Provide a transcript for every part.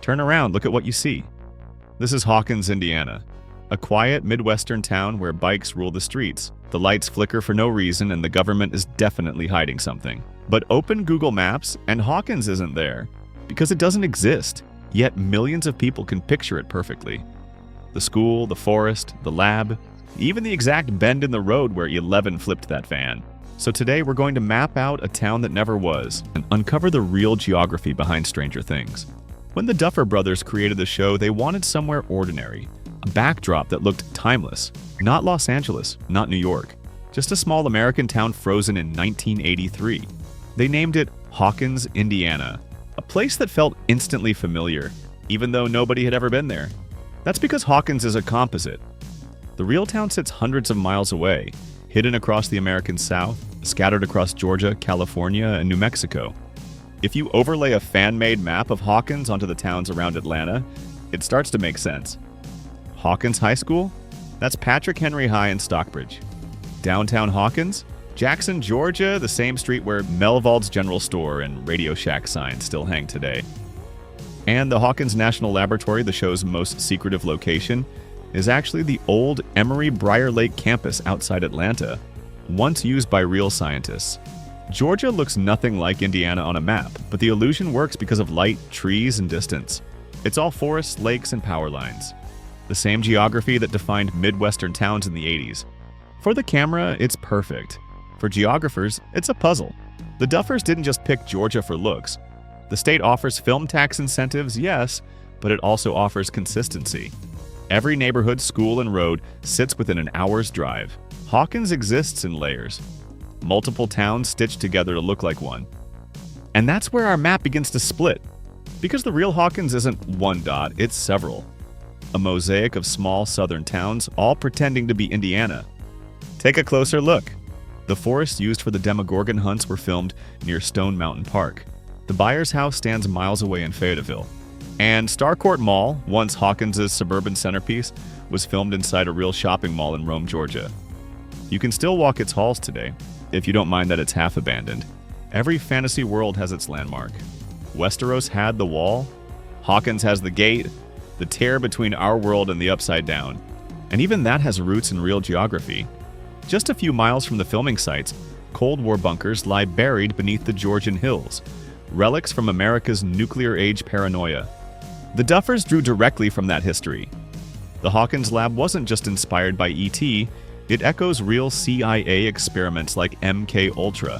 Turn around, look at what you see. This is Hawkins, Indiana. A quiet Midwestern town where bikes rule the streets. The lights flicker for no reason and the government is definitely hiding something. But open Google Maps and Hawkins isn't there, because it doesn't exist. Yet millions of people can picture it perfectly. The school, the forest, the lab, even the exact bend in the road where 11 flipped that van. So today we're going to map out a town that never was and uncover the real geography behind Stranger Things. When the Duffer Brothers created the show, they wanted somewhere ordinary, a backdrop that looked timeless. Not Los Angeles, not New York, just a small American town frozen in 1983. They named it Hawkins, Indiana, a place that felt instantly familiar, even though nobody had ever been there. That's because Hawkins is a composite. The real town sits hundreds of miles away, hidden across the American South, scattered across Georgia, California, and New Mexico. If you overlay a fan-made map of Hawkins onto the towns around Atlanta, it starts to make sense. Hawkins High School? That's Patrick Henry High in Stockbridge. Downtown Hawkins? Jackson, Georgia, the same street where Melvald's General Store and Radio Shack signs still hang today. And the Hawkins National Laboratory, the show's most secretive location, is actually the old Emory Briar Lake campus outside Atlanta, once used by real scientists. Georgia looks nothing like Indiana on a map, but the illusion works because of light, trees, and distance. It's all forests, lakes, and power lines. The same geography that defined Midwestern towns in the 80s. For the camera, it's perfect. For geographers, it's a puzzle. The Duffers didn't just pick Georgia for looks. The state offers film tax incentives, yes, but it also offers consistency. Every neighborhood, school, and road sits within an hour's drive. Hawkins exists in layers. Multiple towns stitched together to look like one. And that's where our map begins to split. Because the real Hawkins isn't one dot, it's several. A mosaic of small southern towns, all pretending to be Indiana. Take a closer look. The forests used for the Demogorgon hunts were filmed near Stone Mountain Park. The Byers house stands miles away in Fayetteville. And Starcourt Mall, once Hawkins' suburban centerpiece, was filmed inside a real shopping mall in Rome, Georgia. You can still walk its halls today, if you don't mind that it's half abandoned. Every fantasy world has its landmark. Westeros had the wall, Hawkins has the gate, the tear between our world and the Upside Down. And even that has roots in real geography. Just a few miles from the filming sites, Cold War bunkers lie buried beneath the Georgian hills, relics from America's nuclear age paranoia. The Duffers drew directly from that history. The Hawkins lab wasn't just inspired by E.T., it echoes real CIA experiments like MK Ultra,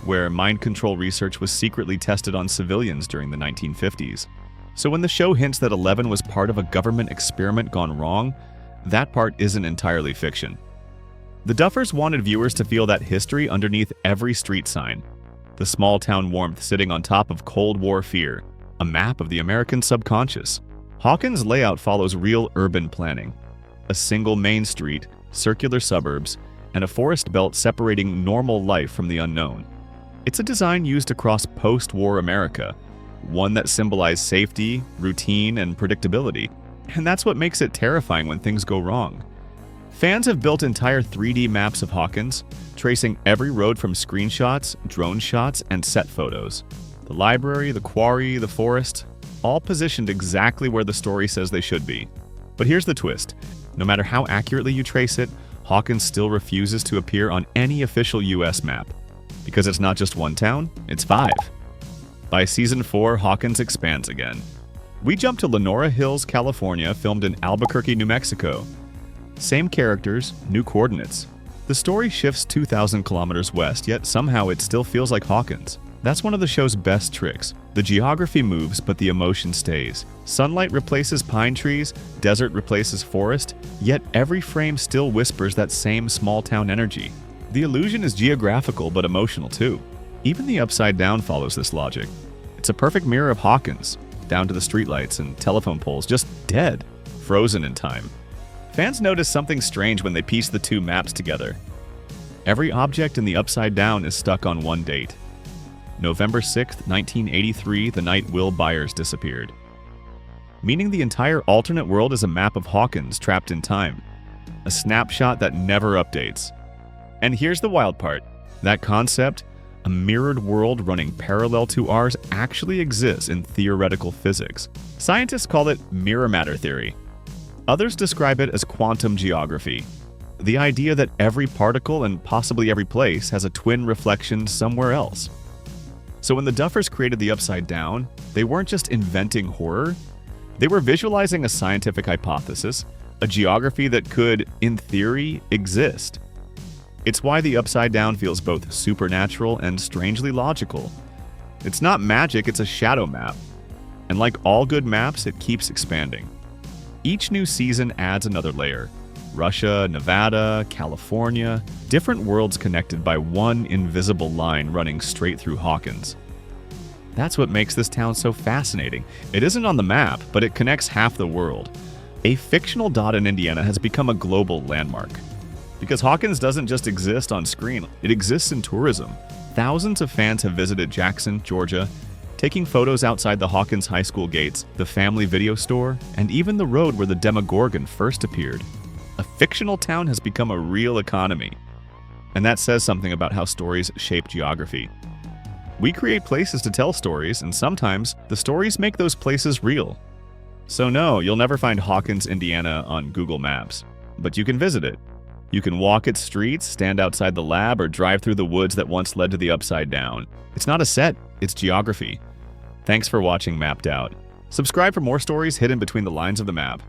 where mind control research was secretly tested on civilians during the 1950s. So when the show hints that 11 was part of a government experiment gone wrong, that part isn't entirely fiction. The Duffers wanted viewers to feel that history underneath every street sign, the small town warmth sitting on top of Cold War fear, a map of the American subconscious. Hawkins' layout follows real urban planning. A single main street, circular suburbs, and a forest belt separating normal life from the unknown. It's a design used across post-war America, one that symbolized safety, routine, and predictability. And that's what makes it terrifying when things go wrong. Fans have built entire 3D maps of Hawkins, tracing every road from screenshots, drone shots, and set photos. The library, the quarry, the forest, all positioned exactly where the story says they should be. But here's the twist. No matter how accurately you trace it, Hawkins still refuses to appear on any official US map. Because it's not just one town, it's 5. By season 4, Hawkins expands again. We jump to Lenora Hills, California, filmed in Albuquerque, New Mexico. Same characters, new coordinates. The story shifts 2,000 kilometers west, yet somehow it still feels like Hawkins. That's one of the show's best tricks. The geography moves, but the emotion stays. Sunlight replaces pine trees, desert replaces forest, yet every frame still whispers that same small-town energy. The illusion is geographical but emotional too. Even the Upside Down follows this logic. It's a perfect mirror of Hawkins, down to the streetlights and telephone poles, just dead, frozen in time. Fans notice something strange when they piece the two maps together. Every object in the Upside Down is stuck on one date. November 6, 1983, the night Will Byers disappeared. Meaning the entire alternate world is a map of Hawkins trapped in time. A snapshot that never updates. And here's the wild part. That concept, A mirrored world running parallel to ours actually exists in theoretical physics. Scientists call it mirror matter theory. Others describe it as quantum geography, the idea that every particle and possibly every place has a twin reflection somewhere else. So when the Duffers created the Upside Down, they weren't just inventing horror, they were visualizing a scientific hypothesis, a geography that could, in theory, exist. It's why the Upside Down feels both supernatural and strangely logical. It's not magic, it's a shadow map. And like all good maps, it keeps expanding. Each new season adds another layer. Russia, Nevada, California, different worlds connected by one invisible line running straight through Hawkins. That's what makes this town so fascinating. It isn't on the map, but it connects half the world. A fictional dot in Indiana has become a global landmark. Because Hawkins doesn't just exist on screen, it exists in tourism. Thousands of fans have visited Jackson, Georgia, taking photos outside the Hawkins High School gates, the family video store, and even the road where the Demogorgon first appeared. A fictional town has become a real economy. And that says something about how stories shape geography. We create places to tell stories, and sometimes the stories make those places real. So no, you'll never find Hawkins, Indiana on Google Maps, but you can visit it. You can walk its streets, stand outside the lab, or drive through the woods that once led to the Upside Down. It's not a set, it's geography. Thanks for watching Mapped Out. Subscribe for more stories hidden between the lines of the map.